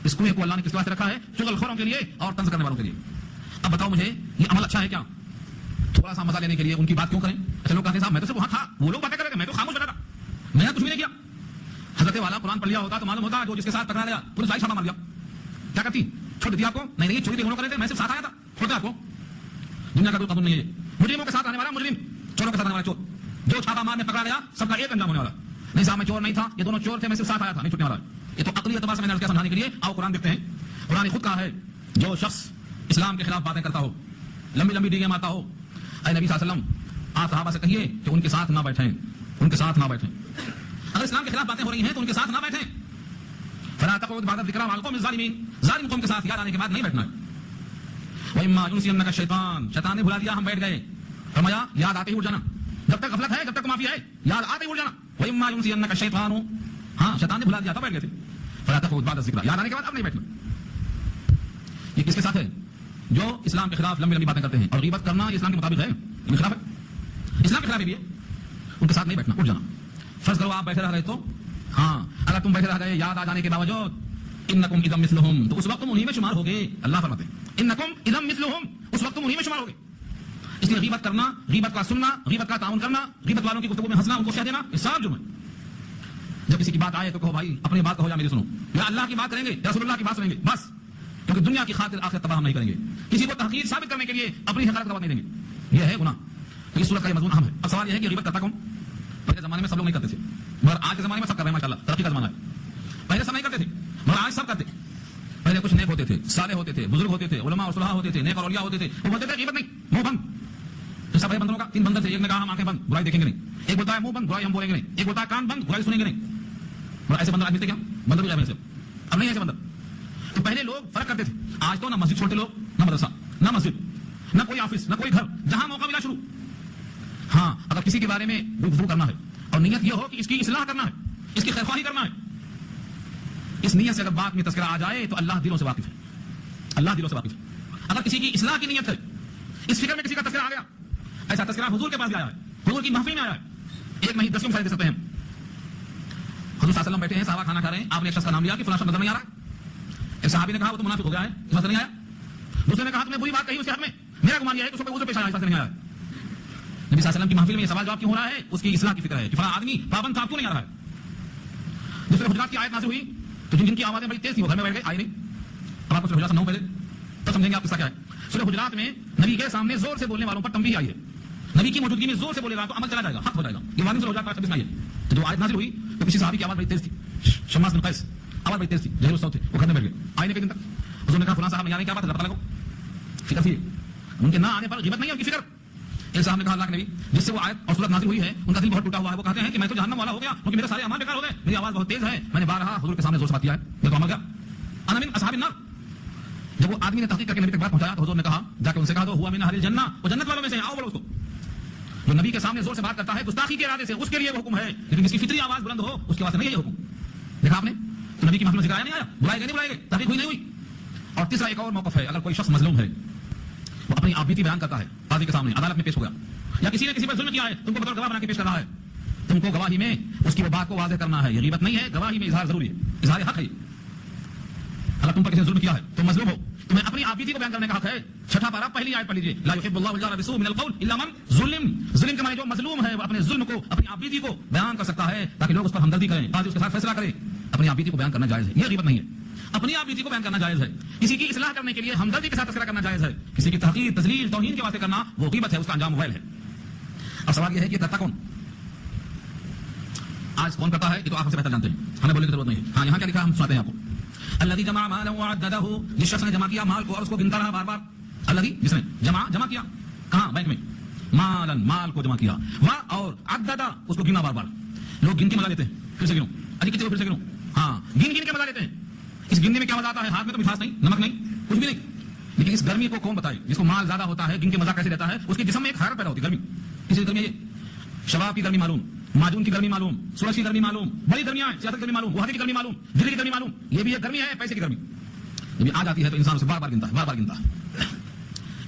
اس کنویں کو اللہ نے کس واسطے رکھا ہے؟ چغل خوروں کے لیے اور طنز کرنے والوں کے لیے. اب بتاؤ مجھے یہ عمل اچھا ہے کیا؟ تھوڑا سا مزہ لینے کے لیے ان کی بات کیوں کریں؟ اچھا لوگ کہتے ہیں صاحب میں تو صرف وہاں تھا، وہ لوگ باتیں کر رہے تھے، میں تو خاموش بیٹھا تھا، میں نے کچھ بھی نہیں کیا. حضرت والا قرآن پڑھ لیا ہوتا تو معلوم ہوتا جو جس کے ساتھ ٹکرا لیا پولیس آئی چھاپا مار دیا. کیا کرتی؟ چھوڑ دیتی آپ کو؟ نہیں نہیں، چوری دیکھنے کر رہے تھے، میں صرف ساتھ آیا تھا، چھوڑ دیا آپ کو. دنیا کا کوئی قانون نہیں ہے. مجرموں کے ساتھ آنے والا مجرم، چوروں کے ساتھ آنے والا چور. جو چھاپا مارنے پکڑا گیا سب کا ایک انجام ہونے والا. نہیں صاحب میں چور نہیں تھا، یہ دونوں چور تھے، میں صرف ساتھ آیا تھا، نہیں چھوٹنے والا. یہ تو عقلی اعتبار سے میں نے کیا سمجھانے کے لیے. آؤ قرآن دیکھتے ہیں. قرآن نے خود کہا ہے جو شخص اسلام کے خلاف باتیں کرتا ہو، لمبی لمبی ڈیگیں مارتا ہو، اے نبی صلی اللہ علیہ وسلم آپ صحابہ سے کہیے کہ ان کے ساتھ نہ بیٹھیں، ان کے ساتھ نہ بیٹھیں. اگر اسلام کے خلاف باتیں ہو رہی ہیں تو ان کے ساتھ نہ بیٹھیں. فلا تقعد بعد الذکری مع القوم الظالمین، ظالم قوم کے ساتھ یاد آنے کے بعد نہیں بیٹھنا ہے. وَإِمَّا يُنْسِيَنَّكَ الشَّيْطَانُ، شیطان نے بھلا دیا ہم بیٹھ گئے. فرمایا یاد آتے ہی اٹھ جانا، جب تک غفلت ہے جب تک معافی ہے یاد آتے ہی اٹھ جانا. وَإِمَّا يُنْسِيَنَّكَ الشَّيْطَانُ، ہاں شیطان نے بھلا دیا تھا بیٹھ گئے تھے. فلا تقعد بعد الذکری، یاد آنے کے بعد اب نہیں بیٹھنا. یہ کس کے ساتھ ہے؟ جو اسلام کے خلاف لمبی لمبی باتیں کرتے ہیں. اور غیبت کرنا یہ اسلام کے مطابق ہے، یہ خلاف ہے، اسلام کے خلاف بھی ہے. ان کے ساتھ نہیں بیٹھنا، اٹھ جانا. فرض کرو آپ بیٹھے رہ گئے تو ہاں اگر تم بیٹھے رہ گئے یاد آ جانے کے باوجود، انکم اذا مثلہم، تو اس وقت تم انہی میں شمار ہوگے. اللہ فرماتے ہیں انکم اذا مثلہم، اس وقت تم انہی میں شمار ہوگے. اس لیے غیبت کرنا، غیبت کا سننا، غیبت کا تعاون کرنا، غیبت والوں کی گفتگو میں ہنسنا، ان کو شہ دینا، یہ سب جرم ہے. جب کسی کی بات آئے تو کہو بھائی اپنی بات کہو یا میری سنو، یا اللہ کی بات کریں گے یا رسول اللہ کی بات سنیں گے بس. کیونکہ دنیا کی خاطر آخرت تباہ ہم نہیں کریں گے. کسی کو تحقیر ثابت کرنے کے لیے اپنی حقیقت کا بات نہیں دیں گے، یہ ہے گناہ. تو اس صورت کا یہ مضمون اہم ہے. اب سوال یہ ہے کہ غیبت کرتا کون؟ پہلے زمانے میں سب لوگ نہیں کرتے تھے، مگر آج کے زمانے میں سب کر رہے ہیں ماشاءاللہ، ترقی کا زمانہ ہے. پہلے سب نہیں کرتے تھے مگر آج سب کرتے. پہلے کچھ نیک ہوتے تھے، صالح ہوتے تھے، بزرگ ہوتے تھے، علماء اور صلحاء ہوتے تھے، نیک اور اولیاء ہوتے تھے، وہ بولتے تھے غیبت نہیں، منہ بند. تو سب ہے بندروں کا 3 بندر تھے. ایک نے کہا ہم آنکھیں بند، برائی دیکھیں گے نہیں. ایک بولتا ہے منہ بند، برائی ہم بولیں گے نہیں. ایک بولتا ہے کان بند، برائی سنیں گے نہیں. مگر ایسے بندر آج ملتے کیا؟ بندر بھی غیب سے اب نہیں ایسے بندر. تو پہلے لوگ فرق کرتے تھے. آج تو نہ مسجد چھوڑتے لوگ، نہ مدرسہ، نہ مسجد، نہ کوئی آفس، نہ کوئی گھر، جہاں موقع ملا شروع. ہاں اگر کسی کے بارے میں گفتگو کرنا ہے اور نیت یہ ہو کہ اس کی اصلاح کرنا ہے، اس کی خیرخواہی کرنا ہے، اس نیت سے اگر بات میں تذکرہ آ جائے تو اللہ دلوں سے واقف ہے، اللہ دلوں سے واقف ہے۔ اگر کسی کی اصلاح کی نیت ہے، اس فکر میں کسی کا تذکرہ آ گیا، ایسا تذکرہ حضور کے پاس بھی آیا ہے، حضور کی محفل میں آیا ہے، ایک نہیں 10 مثالیں دے سکتے ہیں۔ حضور صلی اللہ علیہ وسلم بیٹھے ہیں، صحابہ کھانا کھا رہے ہیں، آپ نے ایک شخص کا نام لیا کہ فلاں شخص نظر نہیں آ رہا ہے، ایک صحابی نے کہا وہ تو منافق ہو گیا ہے، اس وقت نہیں آیا۔ دوسرے نے کہا تم نے بری بات کہی اس کے حق میں، میرا گمان یہ ہے کہ اس کو پیش آیا، اس وقت نہیں آیا۔ نبی صلی اللہ علیہ وسلم کی محفل میں یہ سوال جواب کیوں ہو رہا ہے؟ اس کی اصلاح کی فکر ہے کہ فلاں آدمی پابند تھا، کیوں نہیں آ رہا ہے۔ دوسرے حجرات کی آیت نازل ہوئی تو جن کی آوازیں بڑی تیز تھی وہ گھر میں بیٹھ گئے، آئے نہیں۔ اب آپ کو سورہ حجرات سمجھاؤں پہلے تو سمجھیں گے آپ قصہ کیا ہے۔ سورہ حجرات میں نبی کے سامنے زور سے بولنے والوں پر تنبیہ آئی ہے، نبی کی موجودگی میں زور سے بولے گا تو عمل چلا جائے گا، حق ہو جائے گا۔ یہ واضح سورہ حجرات 26 میں آئی ہے۔ تو جو آیت نازل ہوئی تو کسی صحابی کی آواز بڑی تیز تھی، شماس بن قیس، آواز بڑی تیز تھی، جہر الصوت تھے، وہ گھر میں بیٹھ گئے، آئے نہیں کئی دن تک۔ حضور نے کہا فلاں صاحب نہیں آ رہے، کیا بات ہے، پتہ لگو۔ فکر تھی ان کے نہ آنے پر غیبت نہیں ہے، ان کی فکر۔ ایک صاحب نے کہا اللہ کے نبی جس سے وہ آیت اور سورت نازل ہوئی ہے ان کا دل بہت ٹوٹا ہوا ہے، وہ کہتے ہیں کہ میں تو جہنم والا ہو گیا کیونکہ میرے سارے اعمال بیکار ہو گئے، میری آواز بہت تیز ہے، میں نے بارہا حضور کے سامنے زور سے بات کیا ہے، میں تو مر گیا، انا من اصحاب النار۔ جب وہ آدمی نے تحقیق کر کے نبی تک بات پہنچایا تو حضور نے کہا جا کے ان سے کہا دو ہوا من اہل الجنہ، وہ جنت والوں میں سے، آؤ بولو اس کو۔ جو نبی کے سامنے زور سے بات کرتا ہے گستاخی کے ارادے سے، اس کے لیے وہ حکم ہے، لیکن جس کی فطری آواز بلند ہو اس کے واسطے نہیں ہے یہ حکم۔ دیکھا آپ نے تو نبی کی محفل میں ذکر آیا نہیں آیا، بلائے گئے نہیں بلائے گئے، تحقیق ہوئی نہیں ہوئی۔ اور تیسرا ایک اور موقف ہے، اگر کوئی شخص مظلوم ہے وہ اپنی آبیتی بیان کرتا ہے قاضی کے سامنے، عدالت میں پیش ہو گیا، یا کسی نے کسی پر ظلم کیا ہے، تم کو بطور گواہ بنا کے پیش کر رہا ہے، تم کو گواہی میں اس کی وہ بات کو واضح کرنا ہے، یہ غیبت نہیں ہے، گواہی میں اظہار ضروری ہے، اظہار حق ہے۔ اگر تم پر کسی نے ظلم کیا ہے، تم مظلوم ہو، تمہیں اپنی آبیتی کو بیان کرنے کا حق ہے۔ چھٹا پارہ پہلی آیت پڑھ لیجیے، لا یحب اللہ الجہر بالسوء من القول الا من ظلم۔ ظلم کے معنی جو مظلوم ہے وہ اپنے ظلم کو، اپنی آبیتی کو بیان کر سکتا ہے تاکہ لوگ اس پر ہمدردی کریں، قاضی اس کے ساتھ فیصلہ کرے۔ اپنی آبیتی کو بیان کرنا جائز ہے، یہ غیبت نہیں ہے۔ اپنی آبیتی کو بیان کرنا جائز ہے، کسی کی اصلاح کرنے کے لیے ہمدردی کے ساتھ تذکرہ کرنا جائز ہے، کسی کی تحقیر، تذلیل، توہین کے واسطے کرنا وہ غیبت ہے، اس کا انجام ویل ہے۔ اب سوال یہ ہے کہ کرتا کون؟ آج کون کرتا ہے یہ تو آپ ہم سے بہتر جانتے ہیں، ہمیں بولنے کی ضرورت نہیں ہے۔ ہاں یہاں کیا لکھا ہے ہم سناتے ہیں آپ کو۔ الذی جمع مالا وعددہ، جس شخص نے جمع کیا مال کو اور اس کو گنتا رہا بار بار۔ الذی جس نے جمع کیا کہاں؟ بینک میں، مالن مال کو جمع کیا، اور عددہ اس کو گنا بار بار۔ لوگ گن کے مزہ لیتے ہیں، پھر سے گنو، اجی کتنے پھر سے گنو، ہاں گن کے مزہ لیتے ہیں۔ اس گننے میں کیا مزہ آتا ہے؟ ہاتھ میں تو مٹھاس نہیں، نمک نہیں، کچھ بھی نہیں، لیکن اس گرمی کو کون بتائے؟ جس کو مال زیادہ ہوتا ہے گن کے مزہ کیسے لیتا ہے؟ اس کے جسم میں ایک حرارت پیدا ہوتی ہے، گرمی۔ کسی گرمی ہے شباب کی گرمی معلوم، معجون کی گرمی معلوم، سورج کی گرمی معلوم، بڑی گرمیاں ہیں، سیاست کی گرمی معلوم، وحدت کی گرمی معلوم، دل کی گرمی معلوم، یہ بھی ایک گرمی ہے، پیسے کی گرمی۔ جب آ جاتی ہے تو انسان اسے بار بار گنتا ہے، بار بار گنتا ہے۔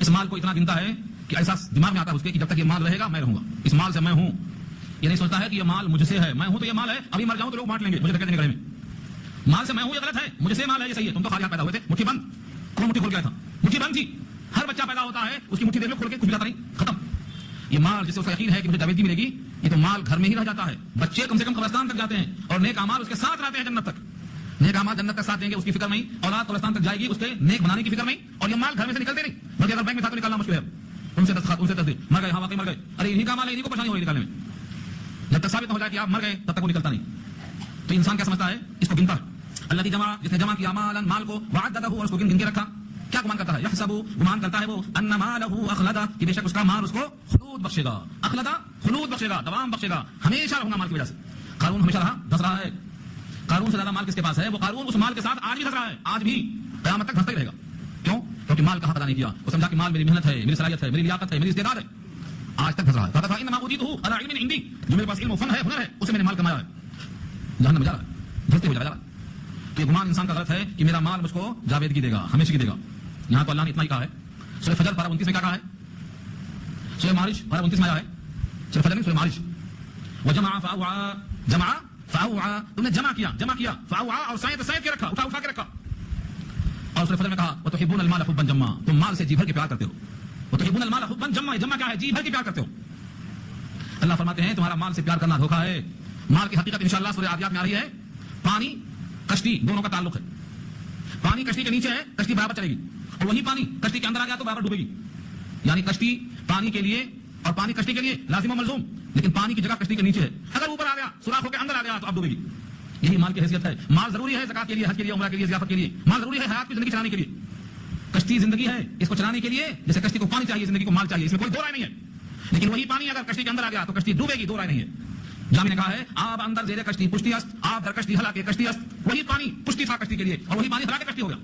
اس مال کو اتنا گنتا ہے کہ احساس دماغ میں آتا ہے اس کے کہ جب تک یہ مال رہے گا میں رہوں گا، اس مال سے میں ہوں۔ یہ نہیں سوچتا ہے کہ یہ مال مجھ سے ہے، میں ہوں تو یہ مال ہے، ابھی مر جاؤں تو لوگ بانٹ لیں گے، مجھے دھکے دینے گھر میں۔ مال سے میں ہوں یہ غلط ہے، مجھے سے مال ہے یہ صحیح ہے۔ تم تو خالی ہاتھ پیدا ہوئے تھے، مٹھی بند، کون مٹھی کھول گیا تھا؟ مٹھی بند تھی۔ ہر بچہ پیدا ہوتا ہے اس کی مٹھی دیکھ لو کھول کے، کچھ بھی لاتا نہیں، ختم۔ یہ مال جس سے اس کا یقین ہے کہ مجھے جاویدگی ملے گی، یہ تو مال گھر میں ہی رہ جاتا ہے۔ بچے کم سے کم قبرستان تک جاتے ہیں اور نیک اعمال اس کے ساتھ رہتے ہیں جنت تک، نیک اعمال جنت تک ساتھ دیں گے، اس کی فکر نہیں۔ اولاد قبرستان تک جائے گی اس کے نیک بنانے کی فکر نہیں، اور یہ مال گھر میں سے نکلتے نہیں، بلکہ اگر بینک میں تھا تو نکالنا مشکل ہے۔ ان سے دستخط، ان سے تصدیق، مر گئے، ہاں واقعی مر گئے، ارے انہیں کا مال ہے، انہیں کو پریشانی ہو رہی نکالنے میں۔ جب تک ثابت ہو جائے کہ آپ مر گئے تب تک وہ نکلتا نہیں۔ تو انسان کیا سمجھتا ہے؟ اس کو گنتا ہے۔ الذی جمع، جس نے جمع کیا مالا مال کو، وعددہ اور اس کو گن کے رکھا، کیا گمان کرتا ہے؟ یحسب، گمان کرتا ہے وہ، ان مالہ اخلدہ، کہ بے شک اس کا مال اس کو خلود بخشے گا، اخلدہ خلود بخشے گا، دوام بخشے گا، ہمیشہ رہوں گا مال کی وجہ سے۔ قارون ہمیشہ رہا، دھس رہا ہے۔ قارون سے زیادہ مال کس کے پاس ہے؟ وہ قارون اس مال کے ساتھ آج بھی دھس رہا ہے، آج بھی قیامت تک دھستا ہی رہے گا۔ کیوں؟ کیونکہ مال کا حق ادا نہیں کیا، وہ سمجھا کہ مال میری محنت ہے، میری صلاحیت ہے، میری لیاقت ہے، میری استعداد ہے، آج تک دھس رہا ہے۔ کہتا تھا انما اوتیتہ علی علم عندی، جو میرے پاس علم و فن ہے، ہنر ہے، اسے میں نے مال کمایا ہے، جہنم میں جا رہا ہے، دھستے ہوئے جا رہا ہے۔ تو یہ گمان انسان کا غلط ہے کہ میرا مال مجھ کو جاویدگی دے گا، ہمیشہ کی دے گا۔ یہاں تو اللہ نے اتنا ہی کہا ہے۔ سورہ فجر پارہ 29 میں کیا کہا ہے؟ سورہ معارج پارہ 29 میں آیا ہے، سورہ فجر نہیں، سورہ معارج۔ وجمع فاوعى، جمع فاوعى، تم نے جمع کیا، فاوعى اور سائد کے رکھا، اٹھا کے رکھا۔ اور سورہ فجر میں کہا وتحبون المال حبا جما، تم مال سے جی بھر کے پیار کرتے ہو۔ وتحبون المال حبا جما، جمع کیا ہے؟ جی بھر کے پیار کرتے ہو۔ اللہ فرماتے ہیں تمہارا مال سے پیار کرنا دھوکا ہے۔ مال کی حقیقت انشاءاللہ سورہ عادیات میں آ رہی ہے۔ پانی کشتی دونوں کا تعلق ہے، پانی کشتی کے نیچے ہے، کشتی برابر چلے گی، اور وہی پانی کشتی کے اندر آ گیا تو برابر ڈوبے گی۔ یعنی کشتی پانی کے لیے اور پانی کشتی کے لیے لازم و ملزوم، لیکن پانی کی جگہ کشتی کے نیچے ہے، اگر اوپر آ گیا سوراخ ہو کے اندر آ گیا تو اب ڈوبے گی۔ یہی مال کی حیثیت ہے۔ مال ضروری ہے زکات کے لیے، حج کے لیے، عمرہ کے لیے، ضیافت کے لیے، مال ضروری ہے حیات کی زندگی چلانے کے لیے۔ کشتی زندگی ہے، اس کو چلانے کے لیے جیسے کشتی کو پانی چاہیے، زندگی کو مال چاہیے، اس میں کوئی دو رائے نہیں ہے۔ لیکن وہی پانی اگر کشتی کے اندر آ گیا تو کشتی ڈوبے گی، دو رائے نہیں ہے۔ جامی نے کہا ہے آب اندر زیر کشتی پشتی است، آب در کشتی ہلا کے کشتی است، وہی پانی پشتی تھا کشتی کے لیے اور وہی پانی ہلا کے کشتی ہو گیا۔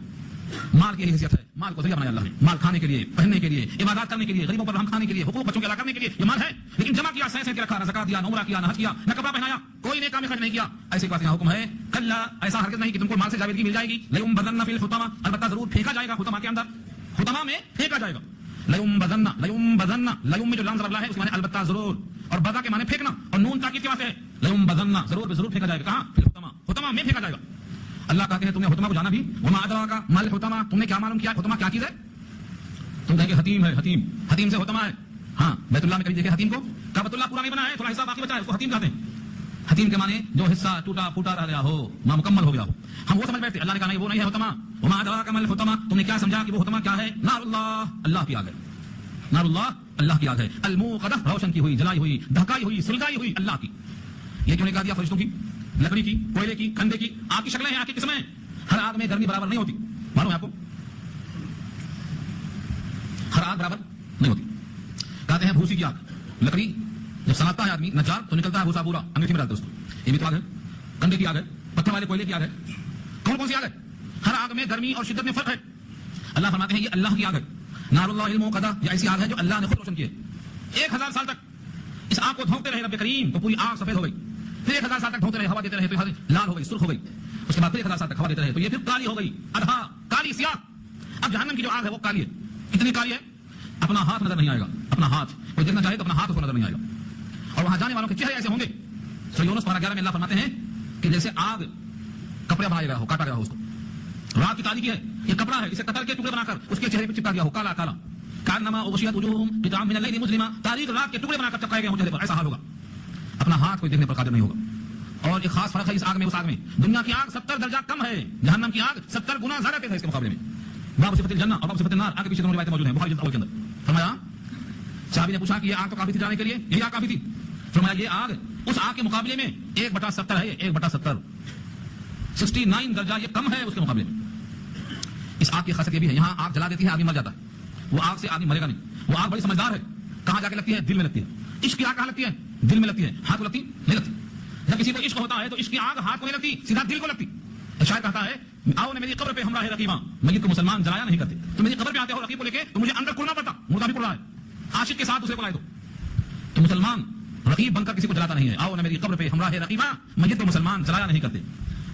مال کی حیثیت ہے، مال کو ذریعہ بنایا اللہ نے، مال کھانے کے لیے، پہننے کے لیے، عبادات کرنے کے لیے، غریبوں پر رحم کھانے کے لیے، حقوق بچوں کے ادا کرنے کے لیے یہ مال ہے۔ لیکن جمع کیا، سینس کے رکھا، نہ زکات دیا، نہ عمرہ کیا، نہ حج کیا، نہ کپڑا پہنایا، کوئی نیک کام خرچ نہیں کیا، ایسے بات یہاں حکم ہے کلا ایسا ہرگز نہیں کہ تم کو مال سے جاویدگی مل جائے گی. لیمبذن فی الحطمہ البتہ ضرور پھینکا جائے گا حطمہ کے اندر. حطمہ میں پھینکا جائے گا. لیمبذن لیوم میں جو لام ضرب ہے اس کے معنی البتہ ضرور اور بذا کے معنی پھینکنا اور نون تاکید کے واسطے ہے. لیمبذن ضرور پھینکا جائے گا. کہاں؟ فی الحطمہ. حطمہ میں پھینکا جائے گا. اللہ کہتے ہیں تم نے حطمہ کو جانا بھی. وما ادراک ما الحطمہ تم نے کیا معلوم کیا حطمہ کیا چیز ہے؟ تم کہیں گے حتیم ہے. حتیم سے حطمہ ہے. ہاں بیت اللہ میں کبھی دیکھے حتیم کو؟ کعبۃ اللہ پورا نہیں بنا ہے تھوڑا حصہ باقی بچا ہے اس کو حتیم کہتے ہیں. حتیم کے معنی جو حصہ ٹوٹا پھوٹا رہ گیا ہو نامکمل ہو گیا ہو. ہم وہ سمجھ بیٹھتے. اللہ نے کہا نہیں وہ نہیں ہے حطمہ. وما ادراک ما الحطمہ تم نے کیا سمجھا کہ وہ حطمہ کیا ہے؟ نار اللہ اللہ کی آگ ہے. نار اللہ اللہ کی آگ ہے. الموقدہ روشن کی ہوئی جلائی ہوئی دھکائی ہوئی سلگائی ہوئی اللہ کی. یہ کیوں نے کہا دیا فرشتوں کی لکڑی کی کوئلے کی کندے کی آگ کی شکلیں ہیں آگ کی قسمیں. ہر آگ میں گرمی برابر نہیں ہوتی. معلوم ہے آپ کو؟ ہر آگ برابر نہیں ہوتی. کہتے ہیں بھوسی کی آگ لکڑی جب سناتا ہے آدمی نجار تو نکلتا ہے بھوسا پورا انگیٹھی میں ڈالتے اس کو. یہ بھی تو آگ ہے. کندے کی آگ ہے. پتھر والے کوئلے کی آگ ہے. کون سی آگ ہے؟ ہر آگ میں گرمی اور شدت میں فرق ہے. اللہ فرماتے ہیں یہ اللہ کی آگ ہے. نار اللہ الموقدہ یہ ایسی آگ ہے جو اللہ نے خود روشن کی ہے. 1000 سال تک اس آگ کو دھوکتے رہے رب کریم تو پوری آگ سفید ہو گئی. پھر 1000 سال تک دھوکتے رہے ہوا دیتے رہے تو لال ہو گئی سرخ ہو گئی. اس کے بعد پھر 1000 سال تک ہوا دیتے رہے تو یہ پھر کالی ہو گئی ادھا کالی سیاہ. اب جہنم کی جو آگ ہے وہ کالی ہے. کتنی کالی ہے؟ اپنا ہاتھ نظر نہیں آئے گا. اپنا ہاتھ کوئی دیکھنا چاہے تو اپنا ہاتھ اس کو نظر نہیں آئے گا. اور وہاں جانے والوں کے چہرے ایسے ہوں گے. سورہ یونس پارہ 11 میں اللہ فرماتے ہیں کہ جیسے آگ کپڑا بنایا گیا ہو کاٹا گیا ہو اس کو. رات کی تاریکی ہے یہ کپڑا ہے اسے قطر کے ٹکڑے بنا کر اس کے چہرے پہ چپکا گیا ہو کالا کالا. کانما اغشیت وجوہہم قطعا من اللیل مظلما تاریک رات کے ٹکڑے بنا کر چپکائے گئے ہوں چہرے پر. ایسا حال ہوگا. اپنا ہاتھ کوئی دیکھنے پر قادر نہیں ہوگا. اور ایک خاص فرق ہے اس آگ میں اس آگ میں. دنیا کی آگ 70 درجہ کم ہے. جہنم کی آگ 70 گنا زیادہ تیز ہے اس کے مقابلے میں. باب صفت الجنہ اور باب صفت النار آگے پیچھے دونوں روایتیں موجود ہیں بخاری جلد اول کے اندر. فرمایا صحابی نے پوچھا کہ یہ آگ تو کافی تھی جانے کے لیے یہ آگ کافی تھی. فرمایا یہ آگ اس آگ کے مقابلے میں 1/70 ہے. 1/70 69 درجہ یہ کم ہے اس کے مقابلے میں. اس آگ کی خاصیت یہ بھی ہے یہاں آگ جلا دیتی ہے آدمی مر جاتا ہے. وہ آگ سے آدمی مرے گا نہیں. وہ آگ بڑی سمجھدار ہے. کہاں جا کے لگتی ہے؟ دل میں لگتی ہے. عشق کی آگ کہاں لگتی ہے؟ دل میں لگتی ہے. ہاتھ کو لگتی نہیں لگتی. جب کسی کو عشق ہوتا ہے تو عشق کی آگ ہاتھ کو نہیں لگتی سیدھا دل کو لگتی. شاعر کہتا ہے آؤ نے میری قبر پہ ہمراہ رقیباں میت کو مسلمان جلایا نہیں کرتے. تو میری قبر پہ آتے ہو رقیب کو لے کے تو مجھے اندر کھلنا پڑتا. مردہ بھی کھل رہا ہے. عاشق کے ساتھ دوسرے کو لائے تو مسلمان رقیب بن کر کسی کو جلاتا نہیں ہے. آؤ نے میری قبر پہ ہمراہ رقیباں میت کو مسلمان جلایا نہیں کرتے.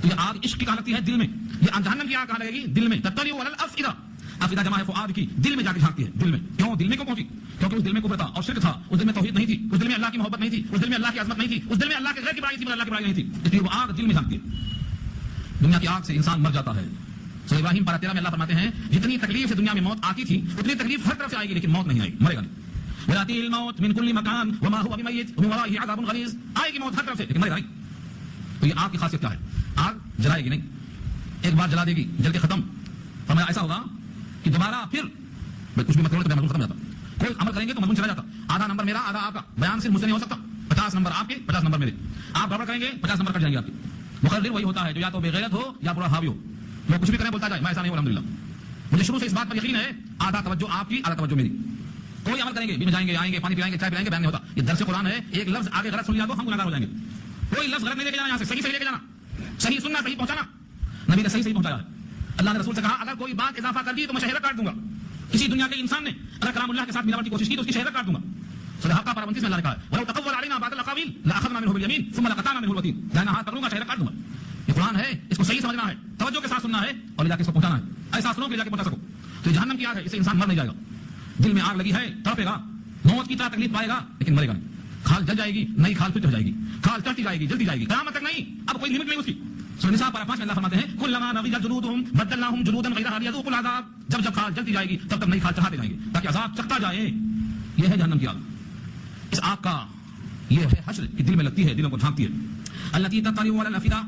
تو یہ آگ عشق کی کہاں لگتی ہے؟ دل میں. یہ جہنم کی آگ کہاں لگے گی؟ دل میں. تطلع علی الافئدہ افئدہ جمع ہے فؤاد کی. دل میں جا کے جھانکتی ہے. دل میں. کیوں دل میں کیوں پہنچی؟ کیونکہ اس دل میں کفر تھا اور شرک تھا. اس دل میں توحید نہیں تھی. اس دل میں اللہ کی محبت نہیں تھی. اس دل میں اللہ کی عظمت نہیں تھی. اس دل میں اللہ کے غیر کی برائی تھی مگر اللہ کی برائی نہیں تھی. اس لیے وہ آگ دل میں جھانکتی ہے. دنیا کی آگ سے انسان مر جاتا ہے. سورہ ابراہیم پارہ 13 میں اللہ فرماتے ہیں جتنی تکلیف سے دنیا میں موت آتی تھی اتنی تکلیف ہر طرف سے آئے گی لیکن موت نہیں آئی. مرے گا نہیں. وَيَأْتِيهِ الْمَوْتُ مِنْ كُلِّ مَكَانٍ وَمَا هُوَ بِمَيِّتٍ وَمِنْ وَرَائِهِ عَذَابٌ غَلِيظٌ. آئے گی موت ہر طرف سے لیکن مرے گا نہیں. تو یہ آگ کی خاصیت کیا ہے؟ آگ جلائے گی نہیں. ایک بار جلا دے گی جل کے ختم. فرمایا ایسا ہوگا کہ دوبارہ پھر کچھ بھی مت کرو تو مضمون ختم ہو جاتا. کوئی عمل کریں گے تو مضمون چلا جاتا. آدھا نمبر میرا آدھا آپ کا. بیان صرف مجھ سے نہیں ہو سکتا. 50 نمبر آپ کے 50 نمبر میرے. آپ گڑبڑ کریں گے 50 نمبر کٹ جائیں گے آپ کے. مقرر وہی ہوتا ہے جو یا تو بے غیرت ہو یا برا حاوی ہو. وہ کچھ بھی کریں بولتا جائے میں ایسا نہیں ہوں الحمدللہ. مجھے شروع سے اس بات پر یقین ہے آدھا توجہ آپ کی آدھا توجہ میری. کوئی عمل کریں گے بھی جائیں گے آئیں گے پانی پلائیں گے چائے پلائیں گے بیان نہیں ہوتا. یہ درس قرآن ہے. ایک لفظ آگے غلط سن لیا تو ہم گناہگار ہو جائیں گے. کوئی لفظ غلط نہیں لے کے جانا یہاں سے صحیح لے کے جانا. صحیح سننا صحیح پہنچانا. نبی نے صحیح پہنچایا ہے. اللہ نے رسول سے کہا اگر کوئی بات اضافہ کر دی تو میں شہرت کاٹ دوں گا. کسی دنیا کے انسان نے اگر کلام اللہ کے ساتھ ملاوٹ کی کوشش کی تو اس کی شہرت کاٹ دوں گا. سورہ حقہ پارہ 29 میں اللہ نے کہا ہے وَلَوْ تَقَوَّلَ عَلَيْنَا بَعْضَ الْأَقَاوِيلِ لَأَخَذْنَا مِنْهُ بِالْيَمِينِ ثُمَّ لَقَطَعْنَا مِنْهُ الْوَتِينَ. دائنا ہاتھ پکڑوں گا شہرت کاٹ دوں گا. یہ قرآن ہے اس کو صحیح سمجھنا ہے توجہ کے ساتھ سننا ہے اور لے جا کے اس کو پہنچانا ہے. ایسا سنو کہ لے جا کے پہنچا سکو. تو جہنم کی آگ ہے اسے انسان مر نہیں جائے گا. دل میں آگ لگی ہے تڑپے گا موت کی طرح تکلیف پائے گا لیکن مرے گا نہیں. کھال جل جائے گی نئی کھال پھر چڑھ جائے گی. کھال چڑھتی جائے گی جلتی جائے گی قیامت تک نہیں. اب کوئی لمٹ نہیں اس کی. سورہ نساء پارہ 5 میں اللہ فرماتے ہیں کلما نضجت جلودہم بدلناہم جلودا غیرہا لیذوقوا العذاب. جب جب کھال جلتی جائے گی تب تک نئی کھال چڑھاتے جائیں گے تاکہ عذاب چکھتا جائے. یہ ہے جہنم کی آگ. اس آگ کا یہ ہے حشر کہ دل میں لگتی ہے دلوں کو جھانکتی ہے. التي تطلع على الافئدہ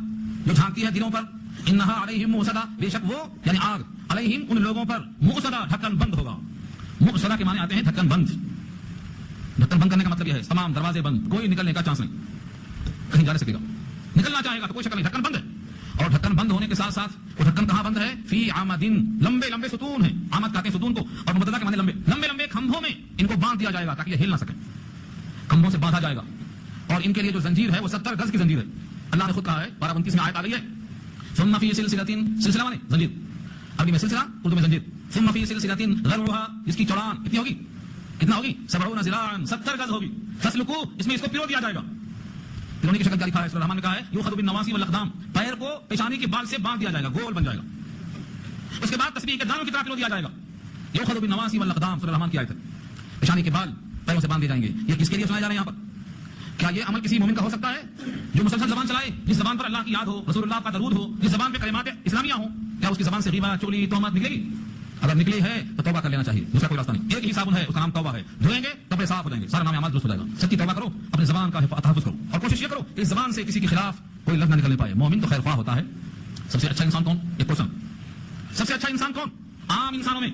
جو جھانکتی ہے دلوں پر. انہا علیہم مؤصدہ بے شک وہ یعنی آگ علیہم ان لوگوں پر مؤصدہ ڈھکن بند ہوگا. مؤصدہ کے معنی آتے ہیں ڈھکن بند. ڈھکن بند کرنے کا مطلب یہ ہے تمام دروازے بند کوئی نکلنے کا چانس نہیں. کہیں جا نہیں سکے گا. نکلنا چاہے گا تو کوئی شکل نہیں. ڈھکن بند ہے. اور ڈھکن بند ہونے کے ساتھ ساتھ وہ ڈھکن کہاں بند ہے؟ فی عامدن لمبے لمبے ستون ہیں. عامد کہتے ہیں ستون کو اور مبتدا کے معنی لمبے لمبے لمبے کھمبوں میں ان کو باندھ دیا جائے گا تاکہ یہ ہل نہ سکے. کھمبوں سے باندھا جائے گا اور ان کے لیے جو زنجیر ہے وہ 70 گز کی زنجیر ہے. اللہ نے خود کہا ہے پارہ 29 میں آیت آ گئی ہے ثم فی سلسلۃ سلسلہ معنی زنجیر. عربی میں سلسلہ اردو میں زنجیر. ثم فی سلسلۃ غرها جس کی چوڑان کتنی ہوگی؟ کتنا ہوگی؟ 70 ذراعا 70 گز ہوگی. فسلکو اس میں اس کو پیرو دیا جائے گا. پھر کی شکل کیا لکھا ہے؟ سورہ رحمان میں کہا ہے یؤخذ بالنواصی والاقدام، پیر کو پیشانی کے بال سے باندھ دیا جائے گا، گول بن جائے گا. اس کے بعد تسبیح کے دانوں کی طرح پھرو دیا جائے گا. یؤخذ بالنواصی والاقدام، سورہ رحمان کی آیت ہے. پیشانی کے بال پیروں سے باندھ دیے جائیں گے. یہ کس کے لیے سنایا جا رہا ہے یہاں پر؟ کیا یہ عمل کسی مومن کا ہو سکتا ہے جو مسلسل زبان چلائے، جس زبان پر اللہ کی یاد ہو، رسول اللہ کا درود ہو، جس زبان پہ کلمات اسلامیہ ہوں؟ کیا اس کی زبان سے غیبت، چغلی، تہمت نکلے گی؟ اگر نکلی ہے تو توبہ کر لینا چاہیے، دوسرا کوئی راستہ نہیں. ایک ہی صابن ہے، اس کا نام توبہ ہے. دھوئیں گے کپڑے صاف ہو جائیں گے، سارا نام اعمال درست ہو جائے گا. سچی توبہ کرو، اپنی زبان کا تحفظ کرو اور کوشش یہ کرو کہ اس زبان سے کسی کے خلاف کوئی لفظ نہ نکلنے پائے. مومن تو خیر خواہ ہوتا ہے. سب سے اچھا انسان کون؟ ایک کوشچن. سب سے اچھا انسان کون عام انسانوں میں؟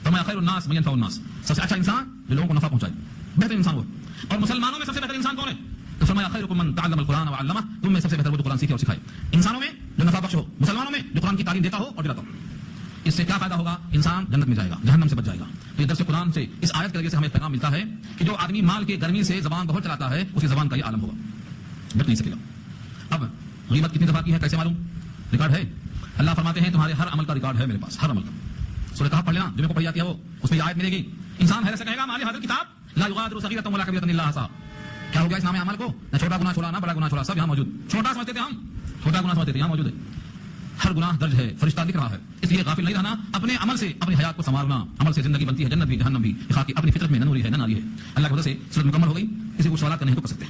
فرمایا خیر الناس من ينفع الناس، سب سے اچھا انسان جو لوگوں کو نفع پہنچائے، بہترین انسان وہ. اور مسلمانوں میں سب سے بہتر انسان کون ہے؟ تو فرمایا خیرکم من تعلم القرآن وعلمہ، تم میں سب سے بہتر وہ جو قرآن سیکھے اور سکھائے. انسانوں میں جو نفع بخش ہو، مسلمانوں میں جو قرآن کی تعلیم دیتا ہو اور دلاتا ہو. اس سے کیا فائدہ ہوگا؟ انسان جنت میں جائے گا، جہنم سے بچ جائے گا. تو یہ درس قرآن سے اس آیت کے ذریعے سے ہمیں پیغام ملتا ہے کہ جو آدمی مال کی گرمی سے زبان بہت چلاتا ہے، اس کی زبان کا یہ عالم ہوگا، بچ نہیں سکے گا. اب غیبت کتنی دفعہ کی ہے کیسے معلوم؟ ریکارڈ ہے. اللہ فرماتے ہیں تمہارے ہر عمل کا ریکارڈ ہے میرے پاس، ہر عمل کا. سورہ کہف پڑھ لینا، جو میں کو پڑھی جاتی ہے وہ، اس میں یہ آیت ملے گی. انسان حیرت سے کہے گا مالی حاضر کتاب لا یغادر صغیرۃ ولا کبیرۃ الا احصاها. کیا ہو گیا اس نام عمل کو؟ نہ چھوٹا گناہ چھوڑا، نہ بڑا گناہ چھوڑا، سب یہاں موجود. چھوٹا سمجھتے تھے ہم، چھوٹا گناہ سمجھتے تھے، یہاں موجود ہے. ہر گناہ درج ہے، فرشتہ لکھ رہا ہے. اس لیے غافل نہیں رہنا، اپنے عمل سے اپنی حیات کو سنوارنا. عمل سے زندگی بنتی ہے، جنت بھی جہنم بھی. اپنی فطرت میں نہ نوری ہے نہ ناری ہے. اللہ کی وجہ سے سورت مکمل ہو گئی. کسی کو سوالات کرنے ہیں تو کر سکتے ہیں.